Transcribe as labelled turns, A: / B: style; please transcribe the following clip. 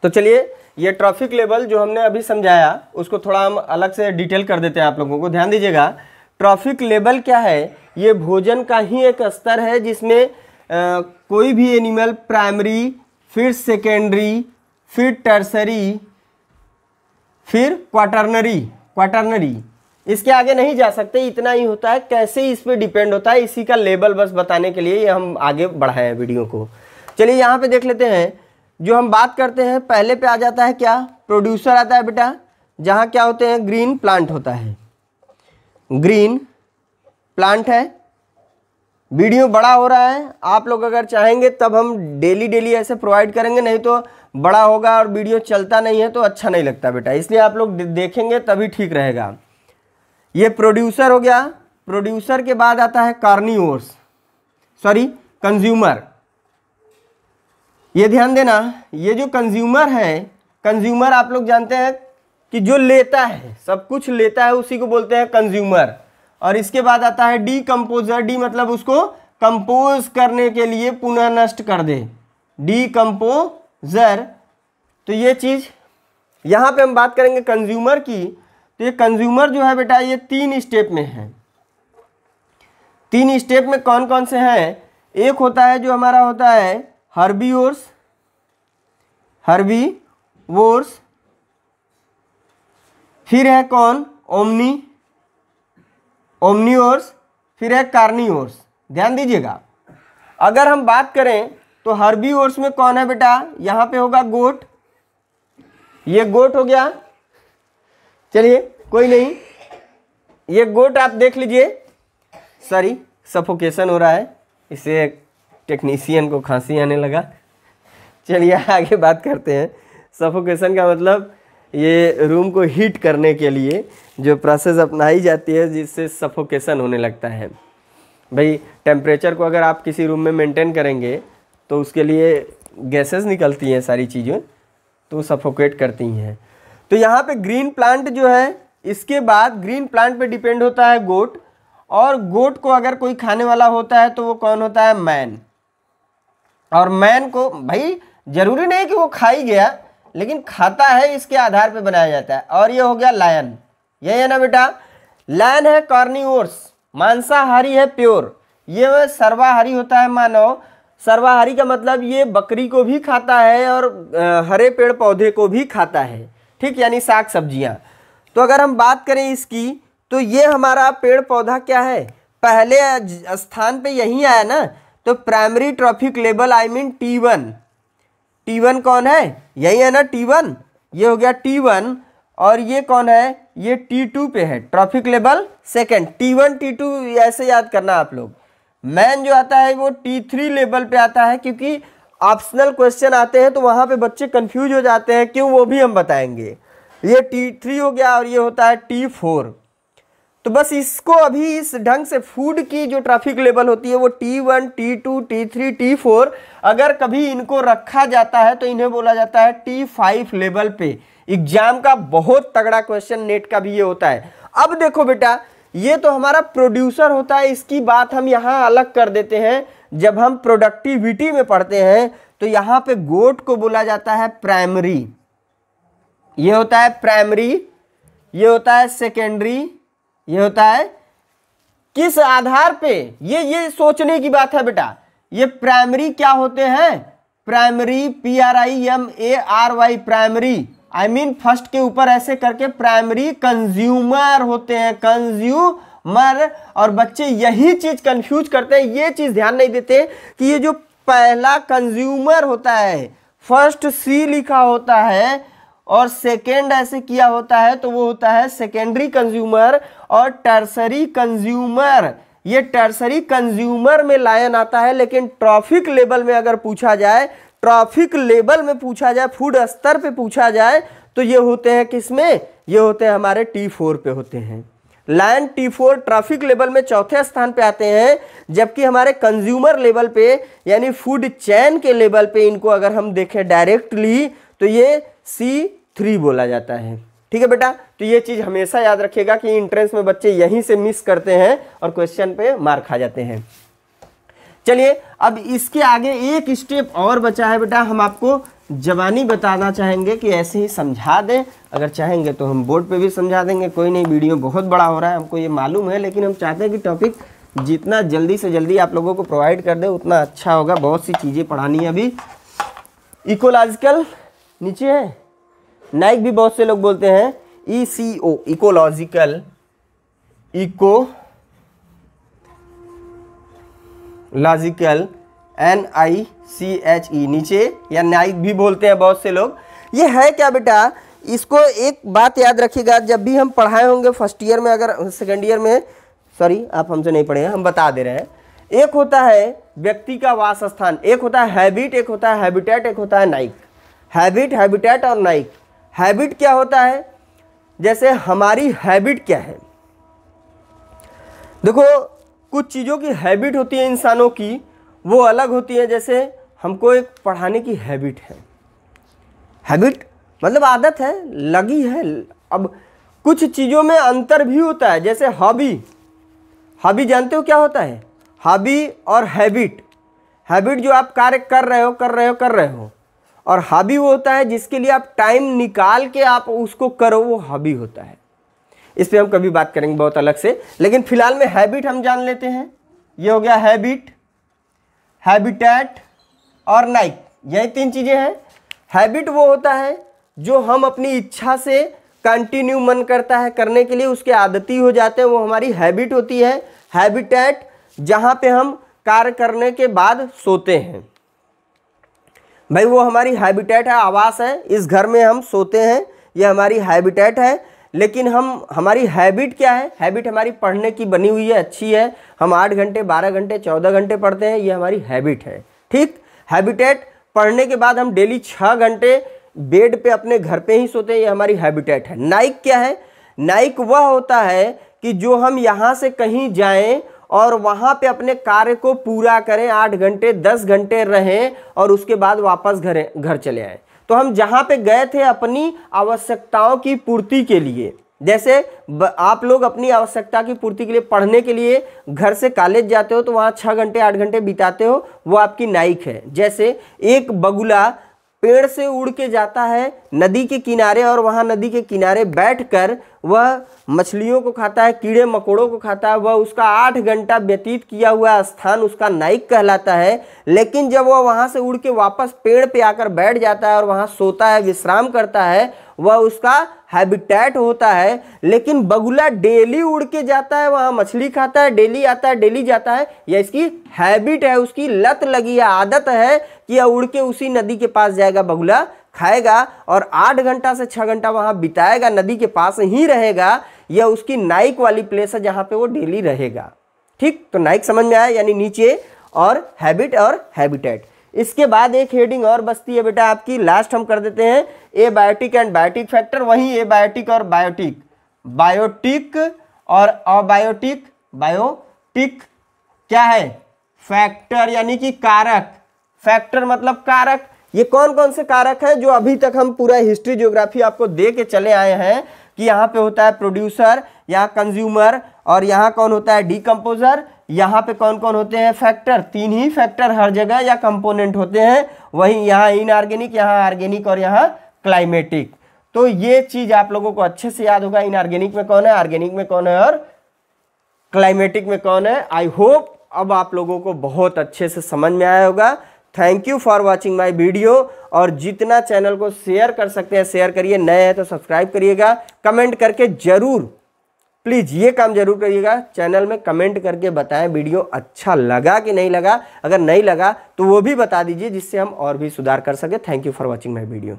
A: तो चलिए ये ट्रॉफिक लेवल जो हमने अभी समझाया उसको थोड़ा हम अलग से डिटेल कर देते हैं आप लोगों को। ध्यान दीजिएगा, ट्रॉफिक लेवल क्या है? ये भोजन का ही एक स्तर है जिसमें कोई भी एनिमल प्राइमरी, फिर सेकेंडरी, फिर टर्सरी, फिर क्वाटरनरी, इसके आगे नहीं जा सकते, इतना ही होता है। कैसे इस पे डिपेंड होता है, इसी का लेवल बस बताने के लिए ये हम आगे बढ़ाए हैं वीडियो को। चलिए यहाँ पे देख लेते हैं। जो हम बात करते हैं पहले पे आ जाता है क्या? प्रोड्यूसर आता है बेटा, जहाँ क्या होते हैं? ग्रीन प्लांट होता है, ग्रीन प्लांट है। वीडियो बड़ा हो रहा है, आप लोग अगर चाहेंगे तब हम डेली ऐसे प्रोवाइड करेंगे, नहीं तो बड़ा होगा और वीडियो चलता नहीं है तो अच्छा नहीं लगता बेटा, इसलिए आप लोग देखेंगे तभी ठीक रहेगा। ये प्रोड्यूसर हो गया। प्रोड्यूसर के बाद आता है कंज्यूमर। ये ध्यान देना, ये जो कंज्यूमर है, कंज्यूमर आप लोग जानते हैं कि जो लेता है, सब कुछ लेता है, उसी को बोलते हैं कंज्यूमर। और इसके बाद आता है डीकम्पोजर। डी मतलब उसको कंपोज करने के लिए पुनः नष्ट कर दे, डीकम्पोजर। तो ये चीज यहाँ पे हम बात करेंगे कंज्यूमर की। तो ये कंज्यूमर जो है बेटा ये 3 स्टेप में है। 3 स्टेप में कौन कौन से हैं? एक होता है जो हमारा होता है हर्बीवोर्स, फिर है कौन? ओमनीवोर्स, फिर है कार्निवोर्स। ध्यान दीजिएगा, अगर हम बात करें तो हर्बीवोर्स में कौन है बेटा? यहाँ पे होगा गोट, ये गोट हो गया। चलिए कोई नहीं, ये गोट आप देख लीजिए। सॉरी, सफोकेशन हो रहा है, इससे टेक्नीशियन को खांसी आने लगा। चलिए आगे बात करते हैं। सफोकेशन का मतलब ये रूम को हीट करने के लिए जो प्रोसेस अपनाई जाती है जिससे सफोकेशन होने लगता है। भाई टेम्परेचर को अगर आप किसी रूम में मेंटेन करेंगे तो उसके लिए गैसेस निकलती हैं, सारी चीज़ें तो सफोकेट करती हैं। तो यहाँ पे ग्रीन प्लांट जो है, इसके बाद ग्रीन प्लांट पे डिपेंड होता है गोट। और गोट को अगर कोई खाने वाला होता है तो वो कौन होता है? मैन। और मैन को भाई जरूरी नहीं कि वो खा ही गया, लेकिन खाता है, इसके आधार पे बनाया जाता है। और ये हो गया लायन, यही है ना बेटा? लायन है कार्निवोर्स, मांसाहारी है प्योर। ये सर्वाहारी होता है मानव। सर्वाहारी का मतलब ये बकरी को भी खाता है और हरे पेड़ पौधे को भी खाता है, ठीक, यानी साग सब्जियां। तो अगर हम बात करें इसकी, तो ये हमारा पेड़ पौधा क्या है? पहले स्थान पे यही आया ना। तो primary trophic level I mean T1 कौन है? यही है ना T1, ये हो गया T1। और ये कौन है? ये T2 पे है, trophic level second. T1 T2 ऐसे याद करना आप लोग। मैन जो आता है वो T3 लेवल पे आता है, क्योंकि ऑप्शनल क्वेश्चन आते हैं तो वहां पे बच्चे कंफ्यूज हो जाते हैं, क्यों वो भी हम बताएंगे। ये T3 हो गया और ये होता है T4। तो बस इसको अभी इस ढंग से फूड की जो ट्रैफिक लेवल होती है वो T1, T2, T3, T4, अगर कभी इनको रखा जाता है तो इन्हें बोला जाता है T5 लेवल पे। एग्जाम का बहुत तगड़ा क्वेश्चन नेट का भी ये होता है। अब देखो बेटा, ये तो हमारा प्रोड्यूसर होता है, इसकी बात हम यहाँ अलग कर देते हैं। जब हम प्रोडक्टिविटी में पढ़ते हैं तो यहाँ पे गोट को बोला जाता है प्राइमरी, ये होता है प्राइमरी, ये होता है सेकेंडरी, ये होता है किस आधार पे? ये सोचने की बात है बेटा। ये प्राइमरी क्या होते हैं? Primary PRIMARY, primary I mean first के ऊपर ऐसे करके प्राइमरी कंज्यूमर होते हैं, कंज्यूमर। और बच्चे यही चीज कंफ्यूज करते हैं, ये चीज ध्यान नहीं देते कि ये जो पहला कंज्यूमर होता है, फर्स्ट C लिखा होता है और सेकेंड ऐसे किया होता है तो वो होता है सेकेंडरी कंज्यूमर और टर्सरी कंज्यूमर। ये टर्सरी कंज्यूमर में लायन आता है, लेकिन ट्रॉफिक लेवल में अगर पूछा जाए, ट्रॉफिक लेवल में पूछा जाए, फूड स्तर पे पूछा जाए तो ये होते हैं किसमें? ये होते हैं हमारे T4 पे होते हैं। लायन T4 ट्रैफिक लेवल में चौथे स्थान पे आते हैं, जबकि हमारे कंज्यूमर लेवल पे यानी फूड चेन के लेवल पे इनको अगर हम देखें डायरेक्टली तो ये C3 बोला जाता है। ठीक है बेटा, तो ये चीज हमेशा याद रखिएगा कि एंट्रेंस में बच्चे यहीं से मिस करते हैं और क्वेश्चन पे मार खा जाते हैं। चलिए अब इसके आगे एक स्टेप और बचा है बेटा, हम आपको ज़बानी बताना चाहेंगे कि ऐसे ही समझा दें, अगर चाहेंगे तो हम बोर्ड पे भी समझा देंगे, कोई नहीं। वीडियो बहुत बड़ा हो रहा है हमको ये मालूम है, लेकिन हम चाहते हैं कि टॉपिक जितना जल्दी से जल्दी आप लोगों को प्रोवाइड कर दे उतना अच्छा होगा। बहुत सी चीज़ें पढ़ानी है अभी। इकोलॉजिकल नीचे है, नाइक भी बहुत से लोग बोलते हैं ECO, इकोलॉजिकल, इकोलॉजिकल NICHE नीचे, या नाइक भी बोलते हैं बहुत से लोग। ये है क्या बेटा, इसको एक बात याद रखिएगा, जब भी हम पढ़ाए होंगे फर्स्ट ईयर में, अगर सेकेंड ईयर में, सॉरी आप हमसे नहीं पढ़े हैं, हम बता दे रहे हैं। एक होता है व्यक्ति का वास स्थान, एक होता है हैबिट, एक होता है हैबिटेट, एक होता है नाइक। हैबिट, हैबिटेट और नाइक। हैबिट क्या होता है, जैसे हमारी हैबिट क्या है, देखो कुछ चीज़ों की हैबिट होती है इंसानों की, वो अलग होती है। जैसे हमको एक पढ़ाने की हैबिट है, हैबिट मतलब आदत है, लगी है। अब कुछ चीज़ों में अंतर भी होता है, जैसे हॉबी। हॉबी जानते हो क्या होता है, हॉबी और हैबिट। हैबिट जो आप कार्य कर रहे हो, और हॉबी वो होता है जिसके लिए आप टाइम निकाल के आप उसको करो, वो हॉबी होता है। इस पर हम कभी बात करेंगे बहुत अलग से, लेकिन फिलहाल में हैबिट हम जान लेते हैं। ये हो गया हैबिट, हैबिटेट और नाइक, यही तीन चीज़ें हैं। हैबिट वो होता है जो हम अपनी इच्छा से कंटिन्यू मन करता है करने के लिए, उसके आदती हो जाते हैं, वो हमारी हैबिट होती है। हैबिटेट जहाँ पे हम कार्य करने के बाद सोते हैं, भाई वो हमारी हैबिटेट है, आवास है, इस घर में हम सोते हैं, ये हमारी हैबिटेट है। लेकिन हमारी हैबिट क्या है, हैबिट हमारी पढ़ने की बनी हुई है, अच्छी है, हम 8 घंटे 12 घंटे 14 घंटे पढ़ते हैं, ये हमारी हैबिट है। ठीक, हैबिटेट पढ़ने के बाद हम डेली 6 घंटे बेड पे अपने घर पे ही सोते हैं, ये हमारी हैबिटेट है। नाइक क्या है, नाइक वह होता है कि जो हम यहाँ से कहीं जाएं और वहाँ पे अपने कार्य को पूरा करें, 8 घंटे 10 घंटे रहें और उसके बाद वापस घर चले आएँ। तो हम जहाँ पे गए थे अपनी आवश्यकताओं की पूर्ति के लिए, जैसे आप लोग अपनी आवश्यकता की पूर्ति के लिए पढ़ने के लिए घर से कॉलेज जाते हो, तो वहाँ 6 घंटे 8 घंटे बिताते हो, वो आपकी नाइक है। जैसे एक बगुला पेड़ से उड़ के जाता है नदी के किनारे, और वहाँ नदी के किनारे बैठकर वह मछलियों को खाता है, कीड़े मकोड़ों को खाता है, वह उसका 8 घंटा व्यतीत किया हुआ स्थान उसका नाइक कहलाता है। लेकिन जब वह वहाँ से उड़ के वापस पेड़ पे आकर बैठ जाता है और वहाँ सोता है, विश्राम करता है, वह उसका हैबिटेट होता है। लेकिन बगुला डेली उड़ के जाता है, वहाँ मछली खाता है, डेली आता है डेली जाता है, यह इसकी हैबिट है, उसकी लत लगी है, आदत है कि यह उड़ के उसी नदी के पास जाएगा, बगुला खाएगा और 8 घंटा से 6 घंटा वहाँ बिताएगा, नदी के पास ही रहेगा। यह उसकी नाइक वाली प्लेस है जहाँ पे वो डेली रहेगा। ठीक, तो नाइक समझ में आया, यानी नीचे और हैबिट और हैबिटेट। इसके बाद एक हेडिंग और बचती है बेटा आपकी, लास्ट हम कर देते हैं, एबायोटिक एंड बायोटिक फैक्टर। वहीं एबायोटिक और बायोटिक, बायोटिक और अबायोटिक। बायोटिक क्या है, फैक्टर यानी कि कारक, फैक्टर मतलब कारक। ये कौन कौन से कारक हैं जो अभी तक हम पूरा हिस्ट्री ज्योग्राफी आपको दे के चले आए हैं कि यहाँ पे होता है प्रोड्यूसर, यहाँ कंज्यूमर, और यहाँ कौन होता है डिकम्पोजर। यहाँ पे कौन कौन होते हैं फैक्टर, 3 ही फैक्टर हर जगह या कंपोनेंट होते हैं। वहीं यहाँ इनऑर्गेनिक, यहाँ ऑर्गेनिक और यहाँ क्लाइमेटिक। तो ये चीज आप लोगों को अच्छे से याद होगा, इनऑर्गेनिक में कौन है, ऑर्गेनिक में कौन है और क्लाइमेटिक में कौन है। आई होप अब आप लोगों को बहुत अच्छे से समझ में आया होगा। Thank you for watching my video, और जितना चैनल को शेयर कर सकते हैं शेयर करिए, नए हैं तो सब्सक्राइब करिएगा, कमेंट करके जरूर प्लीज़ ये काम जरूर करिएगा, चैनल में कमेंट करके बताएं वीडियो अच्छा लगा कि नहीं लगा। अगर नहीं लगा तो वो भी बता दीजिए जिससे हम और भी सुधार कर सके। Thank you for watching my video.